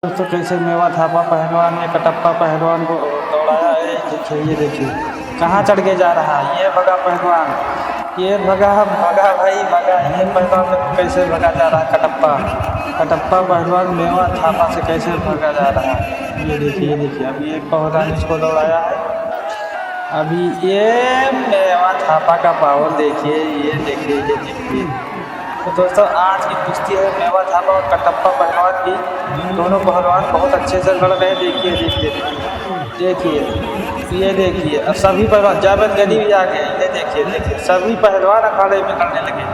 दोस्तों कैसे मेवा थापा पहलवान ने कटप्पा पहलवान को दौड़ाया है। देखिए ये देखिए कहाँ चढ़ के जा रहा है। ये भगा पहलवान, ये भगा भगा भाई भगा। ये पहलवान कैसे भगा जा रहा है। कटप्पा पहलवान मेवा थापा से कैसे भगा जा रहा है। ये देखिए अभी एक पहलवान इसको दौड़ाया है। अभी ये मेवा थापा का पावर देखिए, ये देखिए। तो दोस्तों आज की कुश्ती है मेवा थापा और कटप्पा पहलवान की। दोनों पहलवान बहुत अच्छे से लड़ रहे हैं। देखिए ये देखिए। अब सभी पहलवान जावेद गनी भी आ गए। ये देखिए सभी पहलवान अखाड़े में लड़ने लगे।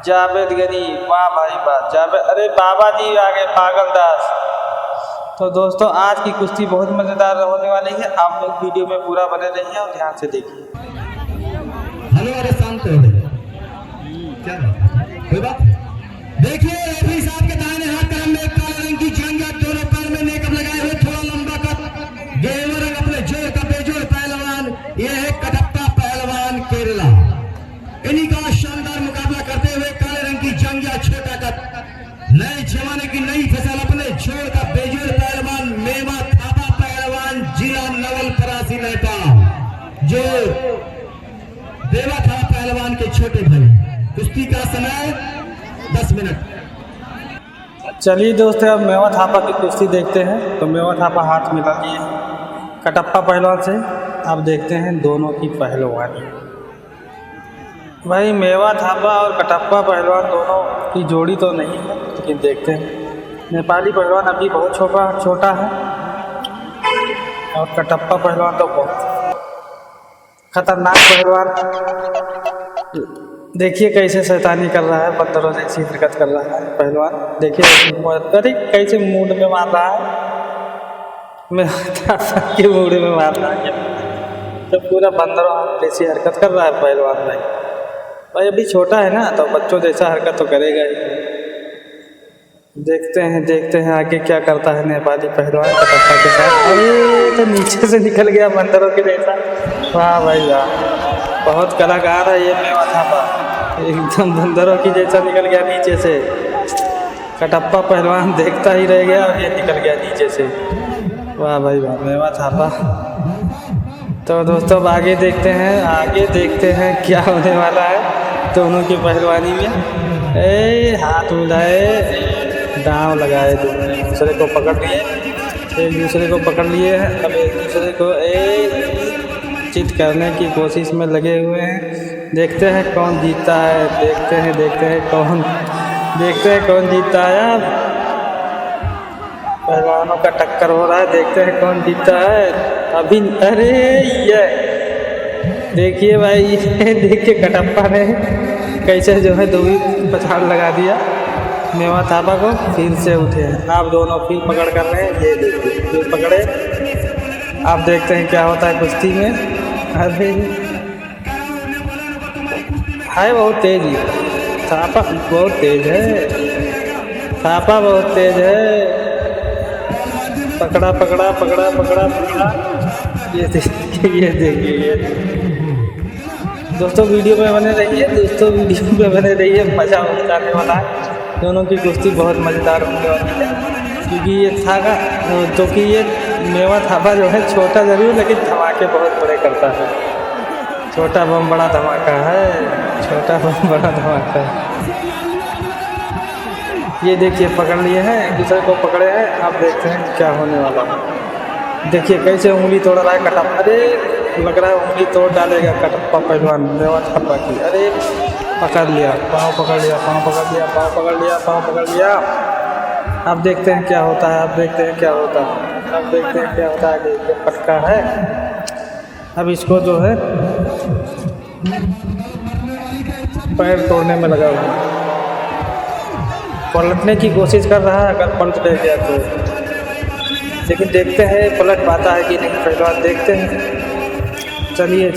जावेद गनी, वाह भाई वाह। जावेद, अरे बाबा जी आ गए, पागल दास। तो दोस्तों आज की कुश्ती बहुत मज़ेदार होने वाली है। आप लोग वीडियो में पूरा बने रहिए और ध्यान से देखिए। हेलो, अरे शांत हो गए क्या कोई बात। देखिए अभी साहब के दाहिने हाथ का में काले रंग की जंगा, दोनों पैर में नेकअप लगाए हुए, थोड़ा लंबा कद, गेवर रंग अपने जोड़ का बेजोड़ पहलवान। ये है कटप्पा पहलवान केरला। इन्हीं का शानदार मुकाबला करते हुए काले रंग की जंगा, छोटा कद, नए जमाने की नई फसल, अपने जोड़ का बेजोड़ पहलवान मेवा थापा पहलवान, जिला नवलपरासी नेपाल, जो देवा था पहलवान के छोटे भाई। कुश्ती का समय 10 मिनट। चलिए दोस्तों अब मेवा थापा की कुश्ती देखते हैं। तो मेवा थापा हाथ मिला लिए कटप्पा पहलवान से। अब देखते हैं दोनों की पहलवानी। भाई मेवा थापा और कटप्पा पहलवान दोनों की जोड़ी तो नहीं है, लेकिन देखते हैं। नेपाली पहलवान अभी बहुत छोटा है और कटप्पा पहलवान तो बहुत खतरनाक पहलवान। देखिए कैसे शैतानी कर रहा है, बंदरों जैसी हरकत कर रहा है पहलवान। देखिए अरे कैसे मूड में मार रहा है। मैं के मूड में मार रहा है तो पूरा बंदरों जैसी हरकत कर रहा है पहलवान। भाई अभी छोटा है ना, तो बच्चों जैसा हरकत तो करेगा ही। देखते हैं आगे क्या करता है नेपाली पहलवान कटप्पा के साथ। अरे तो नीचे से निकल गया बंदरों के जैसा। वाह भाई वाह, बहुत कलाकार है ये मेवा थापा। एकदम बंदरों की जैसा निकल गया नीचे से। कटप्पा पहलवान देखता ही रह गया और ये निकल गया नीचे से। वाह भाई वाह मेवा थापा। तो दोस्तों अब आगे देखते हैं क्या होने वाला है दोनों की पहलवानी में। हाथ मिलाए, दांव लगाए, दोनों एक दूसरे को पकड़ लिए हैं। अब एक दूसरे को चित करने की कोशिश में लगे हुए हैं। देखते हैं कौन जीतता है। देखते हैं कौन जीतता है। पहलवानों का टक्कर हो रहा है, देखते हैं कौन जीतता है। अभी अरे ये देखिए भाई, ये देखिए कटप्पा ने कैसे जो है दूरी पछाड़ लगा दिया मेवा थापा को। फिर से उठे हैं, आप दोनों फिर पकड़ कर रहे हैं। ये देखिए फिर पकड़े। आप देखते हैं क्या होता है कुश्ती में। अरे है बहुत तेज ही थापा, बहुत तेज है थापा, बहुत तेज है। पकड़ा। ये देखिए दोस्तों वीडियो में बने रहिए। मज़ा आने वाला है। दोनों की कुश्ती बहुत मज़ेदार होने वाली है, क्योंकि ये थापा तो कि ये मेवा थापा जो है छोटा ज़रूर, लेकिन धमाके बहुत बड़े करता है। छोटा बम बड़ा धमाका है। ये देखिए पकड़ लिए हैं, एक दूसरे को पकड़े हैं। अब देखते हैं क्या होने वाला है। देखिए कैसे उंगली तोड़ रहा है कटप्पा। अरे लग रहा है उंगली तोड़ डालेगा कटप्पा पहलवान मेवा थापा की। अरे पकड़ लिया, पाँव पकड़ लिया। अब देखते हैं क्या होता है। आगे पटका है। अब इसको जो है पैर तोड़ने में लगा हुआ, पलटने की कोशिश कर रहा है। अगर पलट ले गया तो, लेकिन देखते हैं पलट पाता है कि नहीं पहलवान। देखते हैं। चलिए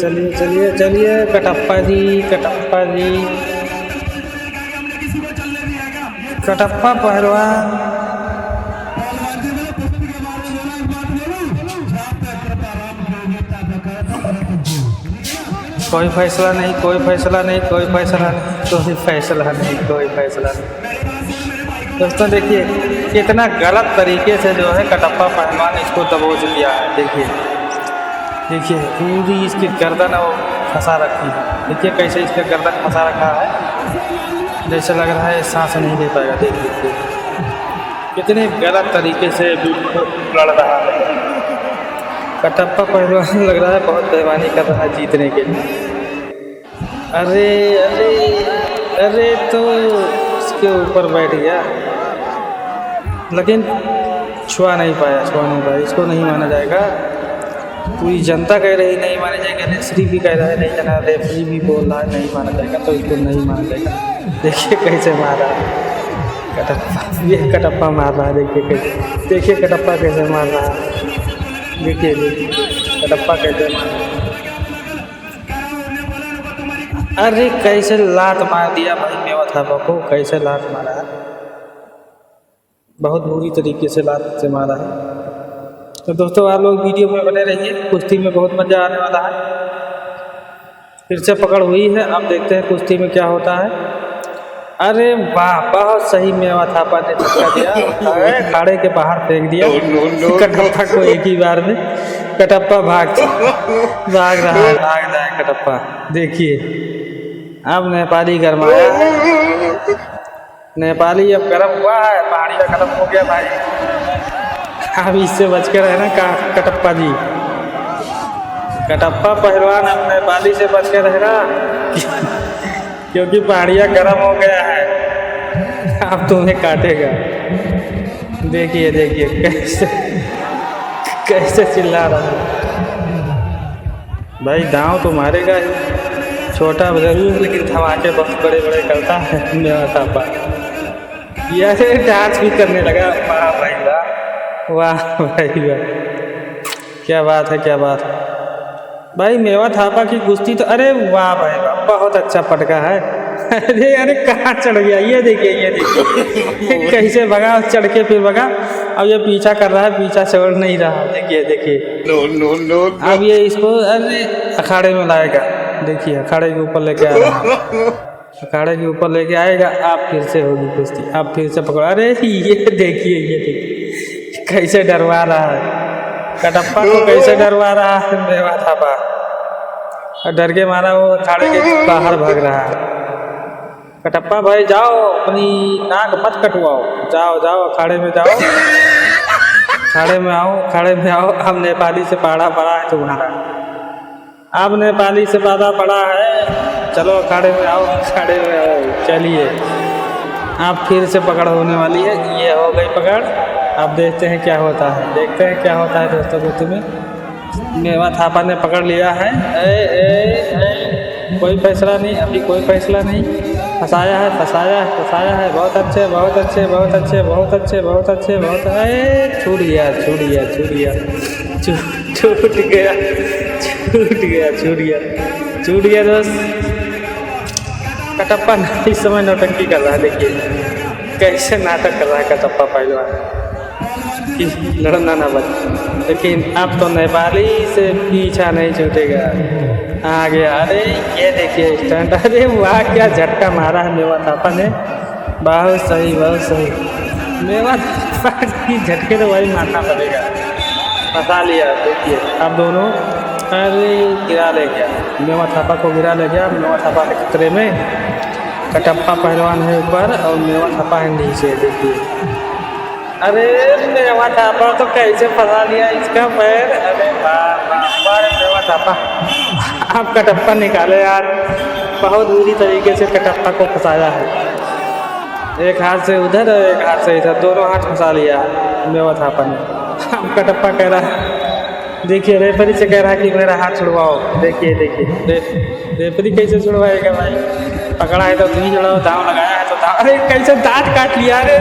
कटप्पा पहलवान। कोई फैसला नहीं। दोस्तों देखिए कितना गलत तरीके से जो है कटप्पा पहलवान इसको दबोच लिया है। देखिए देखिए पूरी इसकी गर्दन वो फंसा रखी है। देखिए कैसे इसका गर्दन फंसा रखा है, जैसे लग रहा है सांस नहीं ले पाएगा। देखिए कितने गलत तरीके से लड़ रहा है कटप्पा पहलवान। लग रहा है बहुत बेईमानी कर रहा है जीतने के लिए। अरे अरे अरे तो इसके ऊपर बैठ गया, लेकिन छुआ नहीं पाया। इसको नहीं माना जाएगा। पूरी जनता कह रही नहीं माना जाएगा, रेफरी भी कह रहा है नहीं जाना, रेफरी भी बोल रहा है नहीं माना जाएगा, तो इसको नहीं माना जाएगा। देखिए कैसे मार रहा है कटप्पा, ये कटप्पा मार रहा है। देखिए कटप्पा कैसे मार रहा है। देखिए कटप्पा कैसे मार रहा है। अरे कैसे लात मार दिया भाई मेवा थापा को, कैसे लात मारा है, बहुत बुरी तरीके से लात से मारा है। तो दोस्तों आप लोग वीडियो में बने रहिए, कुश्ती में बहुत मज़ा आने वाला है। फिर से पकड़ हुई है, अब देखते हैं कुश्ती में क्या होता है। अरे वाह, बहुत सही मेवा थापा ने धक्का दिया, अखाड़े के बाहर फेंक दिया कटप्पा को एक ही बार में। कटप्पा भाग रहा है कटप्पा। देखिए अब नेपाली गरमाया है, नेपाली अब गर्म हुआ है, पहाड़ी का गर्म हो गया भाई। अब इससे बच के रहना कटप्पा जी। कटप्पा पहलवान अब नेपाली से बच के रहना क्योंकि पहाड़िया गर्म हो गया है, अब तुम्हें काटेगा। देखिए कैसे चिल्ला रहा है भाई। दांव तो मारेगा ही, छोटा जरूर है लेकिन धमाके बहुत बड़े बड़े करता है मेवा थापा। ये डांस भी करने लगा। वाह भाई वाह, वाह भाई वाह, क्या बात है भाई। मेवा थापा की कुश्ती तो अरे वाह भाई वाह, बहुत अच्छा पटका है। अरे कहाँ चढ़ गया, ये देखिए कैसे भगा, चढ़ के फिर भगा। अब ये पीछा कर रहा है, पीछा छोड़ नहीं रहा। देखिए अब ये इसको अरे अखाड़े में लाएगा। देखिए अखाड़े के ऊपर लेके आ रहा है, अखाड़े के ऊपर लेके आएगा। आप फिर से होगी कुश्ती, आप फिर से पकड़ो। अरे ये देखिए कैसे डरवा रहा है कटप्पा को, कैसे डरवा रहा है मेवा थापा। और डर के मारा वो अखाड़े के बाहर भाग रहा है। कटप्पा भाई जाओ, अपनी नाक मत कटवाओ, जाओ अखाड़े में जाओ, अखाड़े में आओ। अब नेपाली से पाड़ा पड़ा है तुम्हारा, अब नेपाली से पादा पड़ा है। चलो अखाड़े में आओ। चलिए अब फिर से पकड़ होने वाली है। ये हो गई पकड़। अब देखते हैं क्या होता है दोस्तों। कुश्ती में मेवा थापा ने पकड़ लिया है। कोई फैसला नहीं, अभी कोई फैसला नहीं। फंसाया है। बहुत अच्छे। छूट गया दोस्त। कटप्पा इस समय नौटंकी कर रहा है। देखिए कैसे नाटक कर रहा है कटप्पा पहलवान कि लड़ना ना बचे, लेकिन अब तो नेपाली से पीछा नहीं छूटेगा। आ गया। अरे ये देखिए स्टंट। अरे वाह, क्या झटका मारा है मेवा थापा ने। बहुत सही। मेवा थापा की झटके तो वही मारना पड़ेगा। फंसा लिया। देखिए अब दोनों अरे गिरा ले गया, मेवा थापा को गिरा ले गया। मेवा थापा के खतरे में, कटप्पा पहलवान है ऊपर और मेवा थापा है नीचे। देखिए अरे मेवा थापा तो कैसे फंसा लिया इसका पैर। अरे वाह मेवा थापा। आप कटप्पा निकाले यार, बहुत बुरी तरीके से कटप्पा को फंसाया है। एक हाथ से उधर और एक हाथ से इधर, दोनों हाथ फंसा लिया मेवा थापा ने। अब कटप्पा कह रहा है, देखिए रेफरी से कह रहा है कि मेरा हाथ छुड़वाओ। देखिए रेफरी कैसे छुड़वाएगा भाई। पकड़ा है तो तुम ही छुड़ाओ, दांव लगाया है तो दांव। अरे कैसे दांत काट लिया। अरे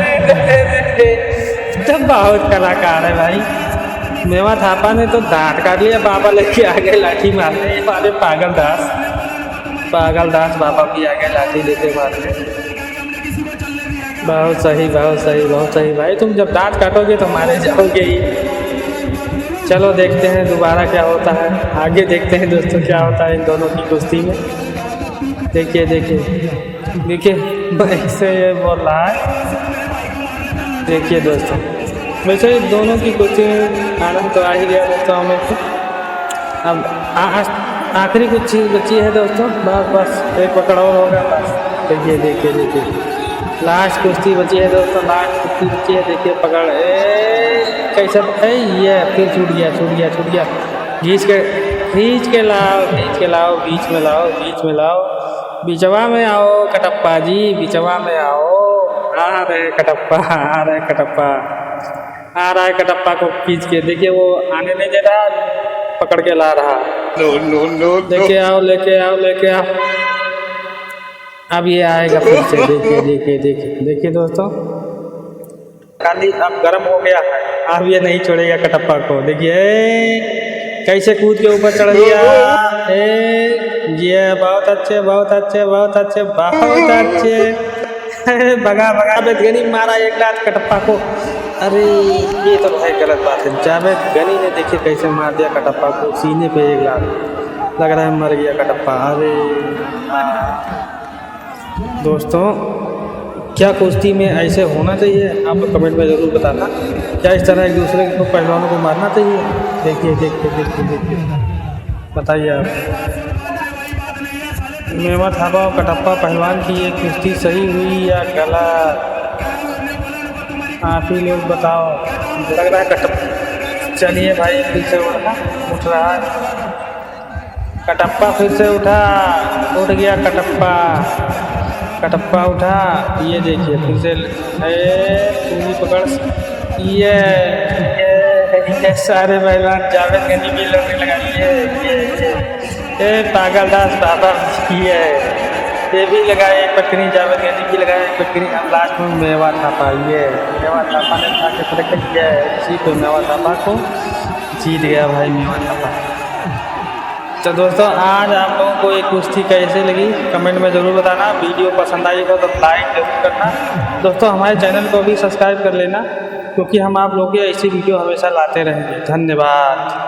तब बहुत कलाकार है भाई। मेवा थापा ने तो दांत काट लिया, बाबा लेके आ गए लाठी मारने वाले। पागल दास बाबा भी आ गए लाठी लेके मारने। बहुत सही भाई। तुम जब दांत काटोगे तो मारे जाओगे ही। चलो देखते हैं दोबारा क्या होता है, आगे देखते हैं दोस्तों क्या होता है इन दोनों की कुश्ती में। देखिए ऐसे ये बोल रहा है देखिए दोस्तों, वैसे ही दोनों की कुश्ती में आनंद तो आ ही गया दोस्तों हमें को। अब आखिरी कुछ चीज़ बची है दोस्तों, बस एक पकड़ और होगा बस। देखिए देखिए देखिए, लास्ट कुश्ती बची है दोस्तों, लास्ट कुश्ती बची है। देखिए पकड़, कैसा ये फिर छूट गया। खींच के लाओ, बीच में लाओ, बिचवा में आओ कटप्पा जी, बिचवा में आओ। आ रहे कटप्पा को खींच के। देखिए वो आने नहीं दे रहा, पकड़ के ला रहा। लेके आओ। अब ये आएगा फिर से। देखिए दोस्तों, काली अब गर्म हो गया है, अब ये नहीं छोड़ेगा कटप्पा को। देखिए कैसे कूद के ऊपर चढ़ गया। ये बहुत अच्छे। भगा गनी मारा एक लात कटप्पा को। अरे ये तो भाई गलत बात है। जावेद गनी ने देखिए कैसे मार दिया कटप्पा को, सीने पे एक लात। लग रहा है मर गया कटप्पा। अरे दोस्तों, क्या कुश्ती में ऐसे होना चाहिए? आप लोग कमेंट में ज़रूर बताना। क्या इस तरह एक दूसरे को पहलवानों को मारना चाहिए? देखिए बताइए आप। मेवा थापा और कटप्पा पहलवान की ये कुश्ती सही हुई या गलत? आप ही लोग बताओ। लग रहा है कटप्पा, चलिए भाई फिर से उठ रहा है कटप्पा। फिर से उठ गया कटप्पा उठा। ये देखिए फिर से पूरी पकड़। ये सारे पहलवान जावेद गनी भी लड़ने लगा। ये पागल दास बाबा ये भी लगाए एक पटकनी, जावेद गनी की लगाए एक पटकनी। अब लास्ट में मेवा थापा ने उठा के पटक दिया इसी को। मेवा थापा को जीत गया भाई मेवा थापा। तो दोस्तों, आज आप लोगों को एक कुश्ती कैसे लगी कमेंट में ज़रूर बताना। वीडियो पसंद आई हो तो लाइक जरूर करना। दोस्तों हमारे चैनल को भी सब्सक्राइब कर लेना, क्योंकि हम आप लोगों की ऐसी वीडियो हमेशा लाते रहेंगे। धन्यवाद।